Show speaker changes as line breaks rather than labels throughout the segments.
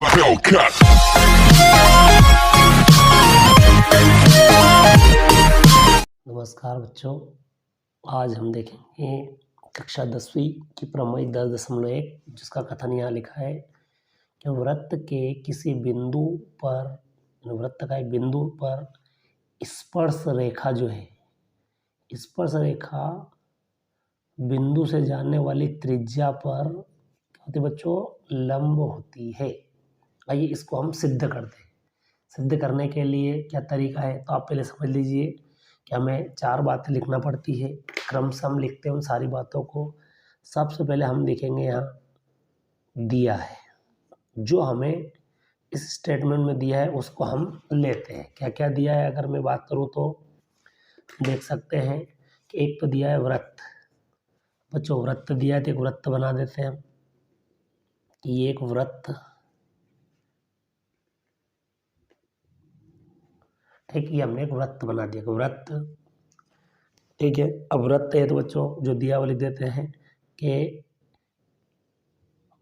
Hellcat.
नमस्कार बच्चों, आज हम देखेंगे कक्षा 10वीं की प्रमेय 10.1 जिसका कथन यहाँ लिखा है कि वृत्त के किसी बिंदु पर वृत्त का एक बिंदु पर स्पर्श रेखा जो है, स्पर्श रेखा बिंदु से जाने वाली त्रिज्या पर क्या होती है बच्चों, लंब होती है। आइए इसको हम सिद्ध करते हैं। सिद्ध करने के लिए क्या तरीका है, तो आप पहले समझ लीजिए कि हमें 4 बातें लिखना पड़ती है। क्रमशः हम लिखते हैं उन सारी बातों को। सबसे पहले हम लिखेंगे यहाँ दिया है, जो हमें इस स्टेटमेंट में दिया है उसको हम लेते हैं। क्या क्या दिया है अगर मैं बात करूँ तो देख सकते हैं कि एक तो दिया है वृत्त। बच्चों वृत्त दिया है तो एक वृत्त बना देते हैं हम कि ये एक वृत्त, ठीक, ये हमने एक वृत्त बना दिया, वृत्त, ठीक है। अब वृत्त है तो बच्चों जो दिया वो लिख देते हैं कि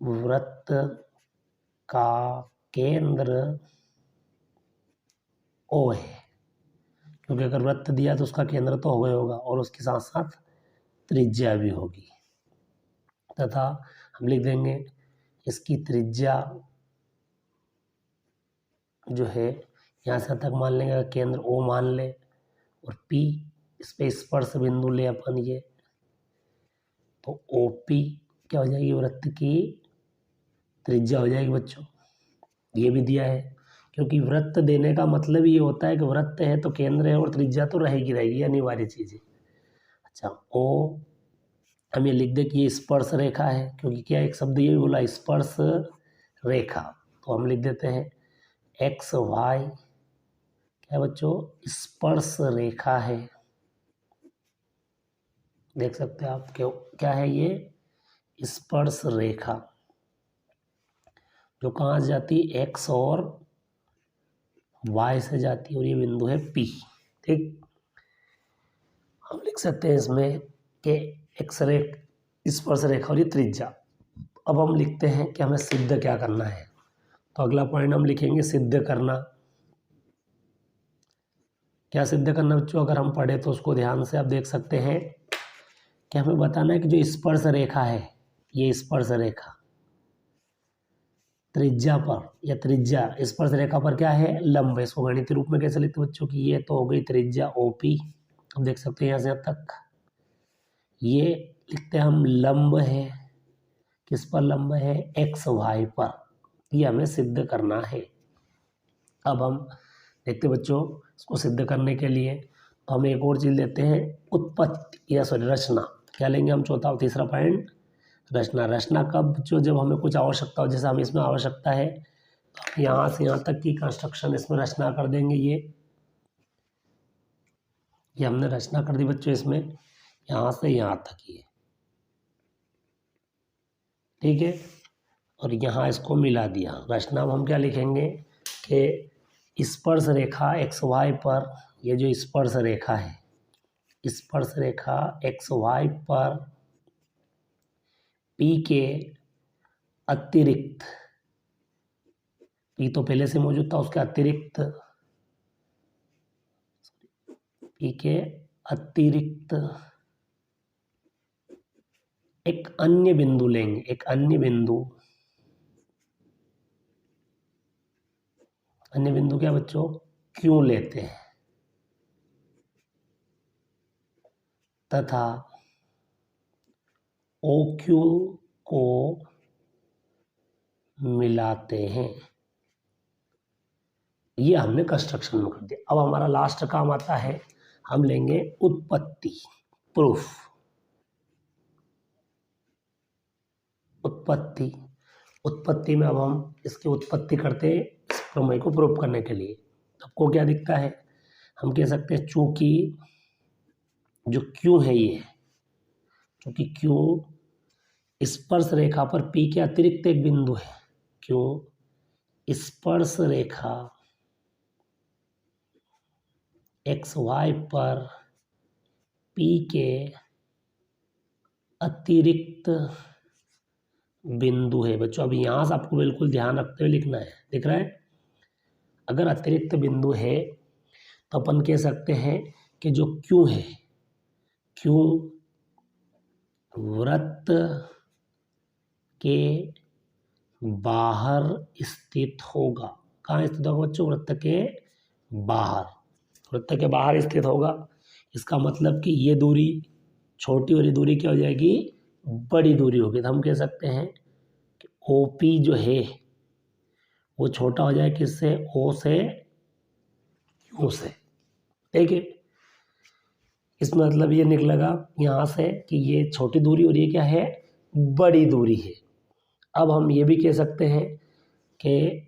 वृत्त का केंद्र ओ है, क्योंकि अगर वृत्त दिया तो उसका केंद्र तो हो गया होगा और उसके साथ साथ त्रिज्या भी होगी, तथा हम लिख देंगे इसकी त्रिज्या जो है यहाँ से तक मान लेंगे, अगर केंद्र ओ मान ले और पी इस पे स्पर्श बिंदु ले अपन ये, तो ओ पी क्या हो जाएगी, वृत्त की त्रिज्या हो जाएगी बच्चों। ये भी दिया है, क्योंकि वृत्त देने का मतलब ये होता है कि वृत्त है तो केंद्र है और त्रिज्या तो रहेगी रहेगी, अनिवार्य चीज़ है। अच्छा ओ हम ये लिख दे कि ये स्पर्श रेखा है, क्योंकि क्या एक शब्द ये भी बोला स्पर्श रेखा, तो हम लिख देते हैं एक्स वाई क्या बच्चों, स्पर्श रेखा है। देख सकते हैं आप क्यों क्या है ये स्पर्श रेखा, जो कहाँ से जाती है, एक्स और वाई से जाती है और ये बिंदु है पी, ठीक। हम लिख सकते हैं इसमें कि एक्स रे स्पर्श रेखा और ये त्रिज्या। अब हम लिखते हैं कि हमें सिद्ध क्या करना है, तो अगला पॉइंट हम लिखेंगे सिद्ध करना। क्या सिद्ध करना बच्चों, अगर हम पढ़े तो उसको ध्यान से आप देख सकते हैं कि हमें बताना है कि जो स्पर्श रेखा है, ये स्पर्श रेखा त्रिज्या पर या त्रिज्या स्पर्श रेखा पर क्या है, लंब है। इसको गणितीय रूप में कैसे लिखते हैं बच्चों की, ये तो हो गई त्रिज्या ओपी, अब देख सकते हैं यहाँ से यहाँ तक ये लिखते हैं हम लंब है, किस पर लंब है, एक्स वाई पर, ये हमें सिद्ध करना है। अब हम देखते बच्चों इसको सिद्ध करने के लिए तो हम एक और चीज़ लेते हैं उत्पत्ति या सॉरी रचना। क्या लेंगे हम, चौथा और तीसरा पॉइंट रचना। रचना कब जो, जब हमें कुछ आवश्यकता हो, जैसे हमें इसमें आवश्यकता है तो हम यहाँ से यहाँ तक की कंस्ट्रक्शन इसमें रचना कर देंगे। ये हमने रचना कर दी बच्चों इसमें, यहाँ से यहाँ तक ये, ठीक है, और यहाँ इसको मिला दिया। रचना में हम क्या लिखेंगे कि स्पर्श रेखा एक्स वाई पर, ये जो स्पर्श रेखा है, स्पर्श रेखा एक्स वाई पर पी के अतिरिक्त, पी तो पहले से मौजूद था, उसके अतिरिक्त पी के अतिरिक्त एक अन्य बिंदु लेंगे, एक अन्य बिंदु क्या बच्चों, क्यों लेते हैं, तथा ओ क्यू को मिलाते हैं। ये हमने कंस्ट्रक्शन में कर दिया। अब हमारा लास्ट काम आता है, हम लेंगे उत्पत्ति, प्रूफ। उत्पत्ति में अब हम इसकी उत्पत्ति करते हैं इस प्रमेय को प्रूफ करने के लिए। आपको क्या दिखता है, हम कह सकते हैं चूंकि जो क्यों है ये, क्योंकि क्यों स्पर्श रेखा पर पी के अतिरिक्त एक बिंदु है, क्यों स्पर्श रेखा एक्स वाई पर पी के अतिरिक्त बिंदु है। बच्चों अब यहाँ से आपको बिल्कुल ध्यान रखते हुए लिखना है, दिख रहा है। अगर अतिरिक्त बिंदु है तो अपन कह सकते हैं कि जो क्यू है, क्यू वृत्त के बाहर स्थित होगा। कहाँ स्थित होगा बच्चों? वृत्त के बाहर, वृत्त के बाहर स्थित होगा। इसका मतलब कि ये दूरी छोटी और ये दूरी क्या हो जाएगी? बड़ी दूरी होगी। तो हम कह सकते हैं कि OP जो है वो छोटा हो जाए किससे? O से, Q से। ठीक है, इसमें मतलब ये निकलेगा यहाँ से कि ये छोटी दूरी और ये क्या है? बड़ी दूरी है। अब हम ये भी कह सकते हैं कि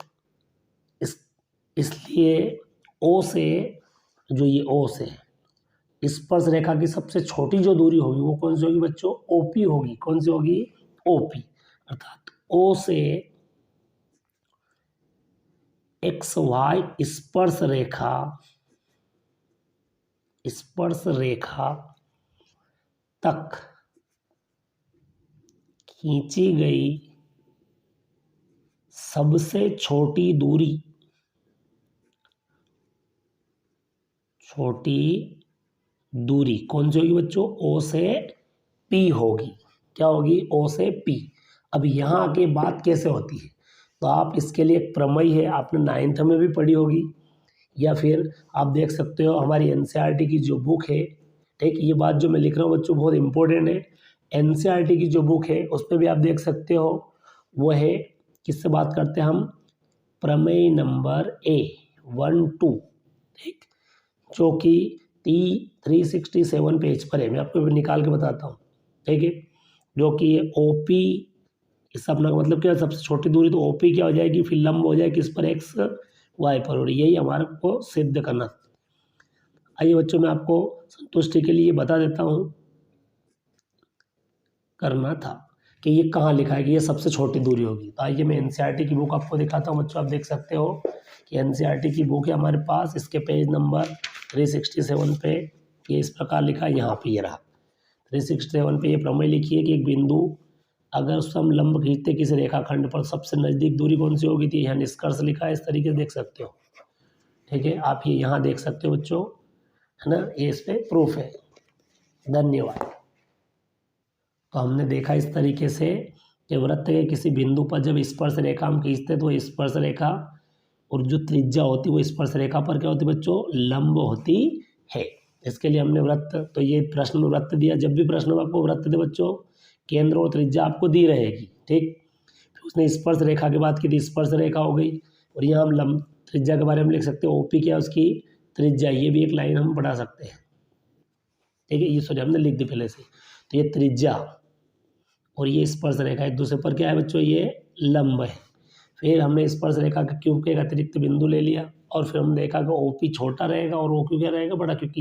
इसलिए O से, जो ये O से स्पर्श रेखा की सबसे छोटी जो दूरी होगी वो कौन सी होगी बच्चों? OP होगी। कौन सी होगी? OP। अर्थात O से XY स्पर्श रेखा तक खींची गई सबसे छोटी दूरी कौन सी होगी बच्चों? O से P होगी। क्या होगी? O से P। अब यहाँ आके बात कैसे होती है? तो आप इसके लिए एक प्रमेय है, आपने 9th में भी पढ़ी होगी, या फिर आप देख सकते हो हमारी NCERT की जो बुक है। ठीक, ये बात जो मैं लिख रहा हूँ बच्चों बहुत इंपॉर्टेंट है। NCERT की जो बुक है उस पर भी आप देख सकते हो। वो है, किससे बात करते हैं हम? प्रमेय नंबर A12। ठीक, जो कि 367 पेज पर है। मैं आपको निकाल के बताता हूँ। ठीक है, जो कि ये OP, इस अपना का मतलब क्या है? सबसे छोटी दूरी। तो OP क्या हो जाएगी? फिर लंब हो जाएगी किस पर? XY पर। और यही हमारे को सिद्ध करना। आइए बच्चों, मैं आपको संतुष्टि के लिए बता देता हूँ, करना था कि ये कहाँ लिखा है कि ये सबसे छोटी दूरी होगी। तो आइए मैं NCERT की बुक आपको दिखाता हूँ। बच्चों आप देख सकते हो कि NCERT की बुक है हमारे पास। इसके पेज नंबर 367 पे ये इस प्रकार लिखा है। यहाँ पे ये रहा 367 पे ये प्रमेय लिखी है कि एक बिंदु अगर समलंब खींचते किसी रेखाखंड पर सबसे नज़दीक दूरी कौन सी होगी? थी यहाँ निष्कर्ष लिखा है, इस तरीके से देख सकते हो। ठीक है, आप ये यहाँ देख सकते हो बच्चों, है ना, ये इस पे प्रूफ है। धन्यवाद। तो हमने देखा इस तरीके से कि वृत्त के किसी बिंदु पर जब स्पर्श रेखा हम खींचते तो स्पर्श रेखा और जो त्रिज्या होती है वो स्पर्श रेखा पर क्या होती है बच्चों? लंब होती है। इसके लिए हमने वृत्त, तो ये प्रश्न में वृत्त दिया। जब भी प्रश्न में आपको वृत्त दे बच्चों, केंद्र और त्रिज्या आपको दी रहेगी। ठीक, फिर उसने स्पर्श रेखा की बात की थी, स्पर्श रेखा हो गई। और यहाँ हम लंब त्रिज्या के बारे में लिख सकते हैं। OP क्या है? उसकी त्रिज्या। ये भी एक लाइन हम बढ़ा सकते हैं। ठीक है, ये सॉरी हमने लिख दी पहले से। तो ये त्रिज्या और ये स्पर्श रेखा एक दूसरे पर क्या है बच्चों? ये लंब है। फिर हमने स्पर्श रेखा के क्यू के अतिरिक्त बिंदु ले लिया और फिर हमने देखा कि OP छोटा रहेगा और OQ क्या रहेगा? बड़ा, क्योंकि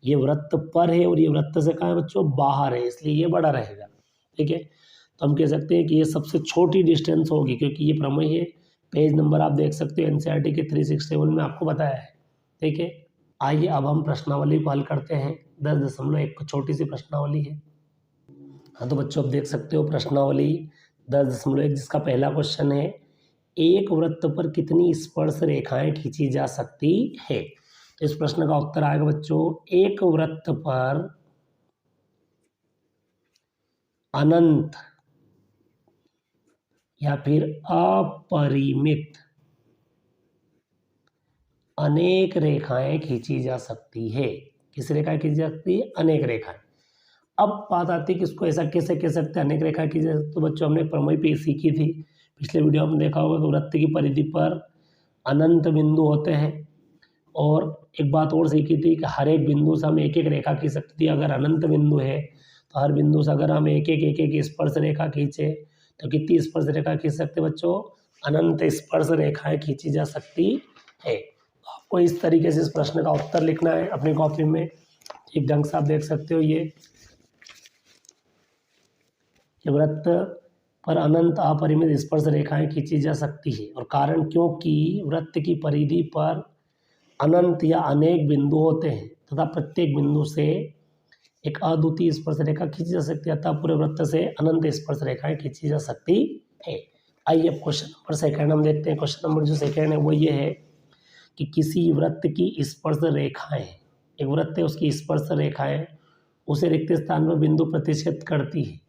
ये वृत्त पर है और ये वृत्त से कहाँ है बच्चों? बाहर है, इसलिए ये बड़ा रहेगा। ठीक है, तो हम कह सकते हैं कि ये सबसे छोटी डिस्टेंस होगी, क्योंकि ये प्रमेय है। पेज नंबर आप देख सकते हो NCERT के 367 में आपको बताया है। ठीक है, आइए अब हम प्रश्नावली को हल करते हैं। 10.1 छोटी सी प्रश्नावली है। हाँ तो बच्चों आप देख सकते हो प्रश्नावली 10.1, जिसका पहला क्वेश्चन है, एक वृत्त पर कितनी स्पर्श रेखाएं खींची जा सकती है? तो इस प्रश्न का उत्तर आएगा बच्चों, एक वृत्त पर अनंत या फिर अपरिमित अनेक रेखाएं खींची जा सकती है। किस रेखाएं खींची जा सकती है? अनेक रेखाएं। अब बात आती है कि इसको ऐसा कैसे कह सकते हैं अनेक रेखाएं खींची जा सकती है? तो बच्चों हमने प्रमेय पे सीखी थी, पिछले वीडियो में देखा होगा कि वृत्त की परिधि पर अनंत बिंदु होते हैं। और एक बात और सीखी थी कि हर एक बिंदु से हम एक एक रेखा खींच सकती है। अगर अनंत बिंदु है तो हर बिंदु से अगर हम एक एक स्पर्श रेखा खींचे तो कितनी स्पर्श रेखा खींच सकते बच्चों? अनंत स्पर्श रेखाएं खींची जा सकती है। तो आपको इस तरीके से इस प्रश्न का उत्तर लिखना है अपनी कॉपी में। एक ढंग से आप देख सकते हो ये कि वृत्त पर अनंत अपरिमित स्पर्श रेखाएं खींची जा सकती है। और कारण, क्योंकि वृत्त की परिधि पर अनंत या अनेक बिंदु होते हैं तथा प्रत्येक बिंदु से एक अद्वितीय स्पर्श रेखा खींची जा सकती है, अतः पूरे वृत्त से अनंत स्पर्श रेखाएं खींची जा सकती है। आइए अब क्वेश्चन नंबर सेकंड हम देखते हैं। क्वेश्चन नंबर जो सेकंड है वो ये है कि किसी वृत्त की स्पर्श रेखाएं, एक वृत्त है उसकी स्पर्श रेखाएं उसे रिक्त स्थान पर बिंदु प्रतिच्छेद करती है।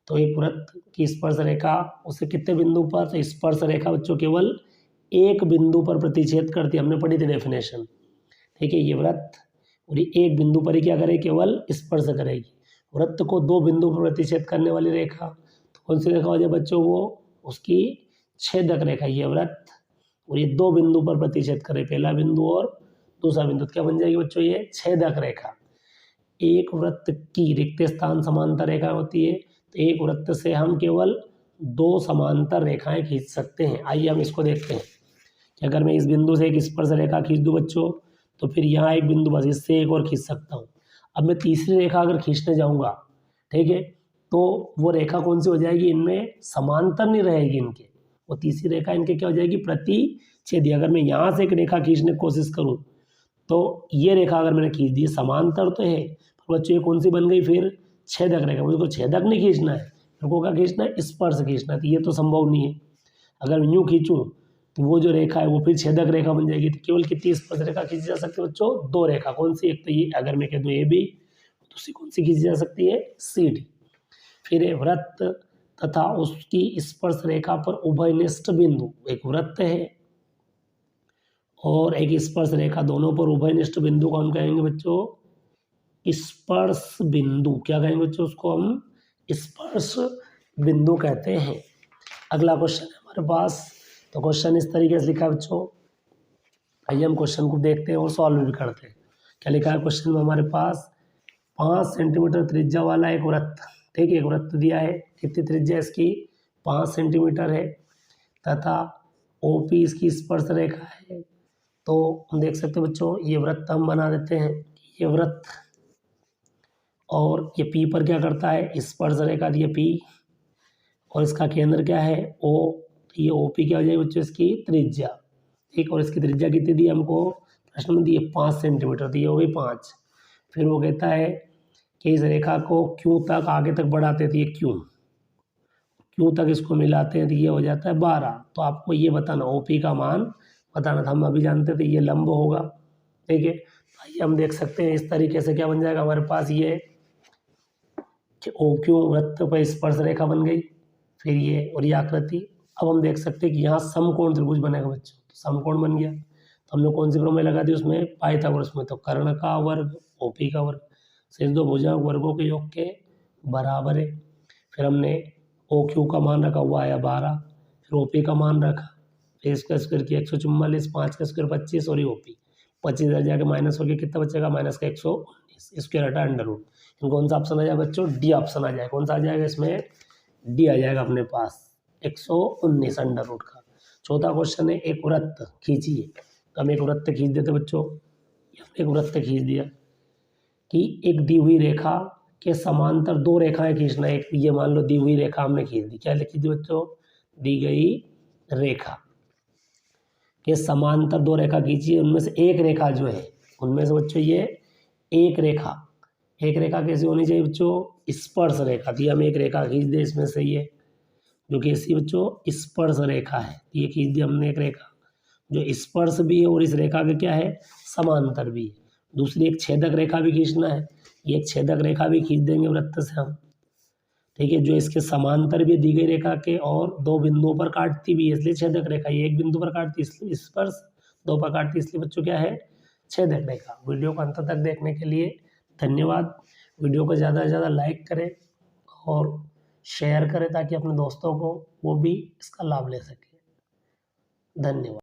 तो एक वृत्त की स्पर्श रेखा उसे कितने बिंदु पर, तो स्पर्श रेखा बच्चों केवल एक बिंदु पर प्रतिच्छेद करती है, हमने पढ़ी थी डेफिनेशन। ठीक है, ये वृत्त और ये एक बिंदु पर ही क्या करेगी, केवल स्पर्श करेगी। वृत्त को दो बिंदु पर प्रतिच्छेद करने वाली रेखा तो कौन सी रेखा हो जाए बच्चों, वो उसकी छेदक रेखा। ये वृत्त और ये दो बिंदु पर प्रतिच्छेद करे, पहला बिंदु और दूसरा बिंदु, क्या बन जाएगी बच्चों, ये छेदक रेखा। एक वृत्त की रिक्त स्थान समांतर रेखा होती है, तो एक वृत्त से हम केवल दो समांतर रेखाएं खींच सकते हैं। आइए हम इसको देखते हैं कि अगर मैं इस बिंदु से एक स्पर्श रेखा खींच दूं बच्चों, तो फिर यहाँ एक बिंदु, बस इससे एक और खींच सकता हूँ। अब मैं तीसरी रेखा अगर खींचने जाऊँगा, ठीक है, तो वो रेखा कौन सी हो जाएगी, इनमें समांतर नहीं रहेगी इनके, वो तीसरी रेखा इनके क्या हो जाएगी, प्रतिच्छेदी। अगर मैं यहाँ से एक रेखा खींचने की कोशिश करूँ तो ये रेखा अगर मैंने खींच दी, समांतर तो है पर बच्चों ये कौन सी बन गई, फिर छेदक रेखा। मुझे को छेदक नहीं खींचना है, मेरे को क्या खींचना है, स्पर्श खींचना है, तो ये तो संभव नहीं है। अगर मैं यूँ खींचूँ तो वो जो रेखा है वो फिर छेदक रेखा बन जाएगी। तो केवल कितनी स्पर्श रेखा खींची जा सकती है बच्चों, दो रेखा। कौन सी, एक तो ये, अगर मैं कह दूँ ए बी, दूसरी कौन सी खींची जा सकती है, सी डी। फिर वृत्त तथा उसकी स्पर्श रेखा पर उभयनिष्ठ बिंदु, एक वृत्त है और एक स्पर्श रेखा, दोनों पर उभयनिष्ठ बिंदु को हम कहेंगे बच्चों स्पर्श बिंदु। क्या कहेंगे बच्चों, उसको हम स्पर्श बिंदु कहते हैं। अगला क्वेश्चन है हमारे पास, तो क्वेश्चन इस तरीके से लिखा है बच्चों। आइए हम क्वेश्चन को देखते हैं और सॉल्व भी करते हैं। क्या लिखा है क्वेश्चन में हमारे पास, 5 सेंटीमीटर त्रिज्या वाला एक वृत्त, ठीक है, एक वृत्त दिया है, कितनी त्रिज्या इसकी, 5 सेंटीमीटर है, तथा ओपी इसकी स्पर्श रेखा है। तो हम देख सकते हैं बच्चों, ये वृत्त हम बना देते हैं, ये वृत्त, और ये पी पर क्या करता है, स्पर्श रेखा दी है पी, और इसका केंद्र क्या है, ओ। ये ओपी क्या हो जाएगी बच्चों, इसकी त्रिज्या, ठीक, और इसकी त्रिज्या कितनी दी हमको, प्रश्न में दी है 5 सेंटीमीटर, दी हो गई 5। फिर वो कहता है कि इस रेखा को क्यू तक आगे तक बढ़ाते थे, क्यू तक इसको मिलाते हैं तो ये हो जाता है 12। तो आपको ये बताना, ओपी का मान बताना था। हम अभी जानते थे ये लंब होगा, ठीक है। आइए हम देख सकते हैं इस तरीके से क्या बन जाएगा हमारे पास, ये कि ओ क्यू वृत्त पर स्पर्श रेखा बन गई, फिर ये और ये आकृति। अब हम देख सकते हैं कि यहाँ समकोण त्रिभुज बनेगा बच्चों, तो समकोण बन गया। तो हमने कौन सी प्रमेय लगा दी उसमें, पाइथागोरस में। तो कर्ण का वर्ग ओपी का वर्ग शेष दो भुजाओं वर्गों के योग के बराबर है। फिर हमने ओ क्यू का मान रखा, हुआ आया 12, फिर ओपी का मान रखा, फिर इसका स्क्वायर किया 144, 5 का स्क्वायर 25, और ये ओपी 25 इधर जाके माइनस हो गया, कितना बचेगा, माइनस का 119, स्क्वायर हटा अंडर रूट। कौन सा ऑप्शन आ जाएगा बच्चों, डी ऑप्शन आ जाएगा। कौन सा आ जाएगा इसमें, डी आ जाएगा अपने पास, 119 अंडर रूट का। चौथा क्वेश्चन है, एक वृत्त खींचिए। तो हम एक वृत्त खींच देते बच्चों, एक वृत्त खींच दिया कि एक दी हुई रेखा के समांतर दो रेखाएं खींचना। एक ये मान लो दी हुई रेखा हमने खींच दी, क्या लिखी थी बच्चों, दी गई रेखा के समांतर दो रेखा खींचिए। उनमें से एक रेखा जो है, उनमें से बच्चों ये एक रेखा कैसी होनी चाहिए बच्चों, स्पर्श रेखा थी। हम एक रेखा खींच दे इसमें से, ये जो कैसी बच्चों, स्पर्श रेखा है, ये खींच दी हमने एक रेखा जो स्पर्श भी है और इस रेखा के क्या है, समांतर भी है। दूसरी एक छेदक रेखा भी खींचना है, ये एक छेदक रेखा भी खींच देंगे वृत्त से हम, ठीक है, जो इसके समांतर भी दी गई रेखा के और दो बिंदुओं पर काटती भी है, इसलिए छेदक रेखा। ये एक बिंदु पर काटती इसलिए स्पर्श, दो पर काटती इसलिए बच्चों क्या है, छेदक रेखा। वीडियो को अंत तक देखने के लिए धन्यवाद। वीडियो को ज़्यादा से ज़्यादा लाइक करें और शेयर करें ताकि अपने दोस्तों को वो भी इसका लाभ ले सकें। धन्यवाद।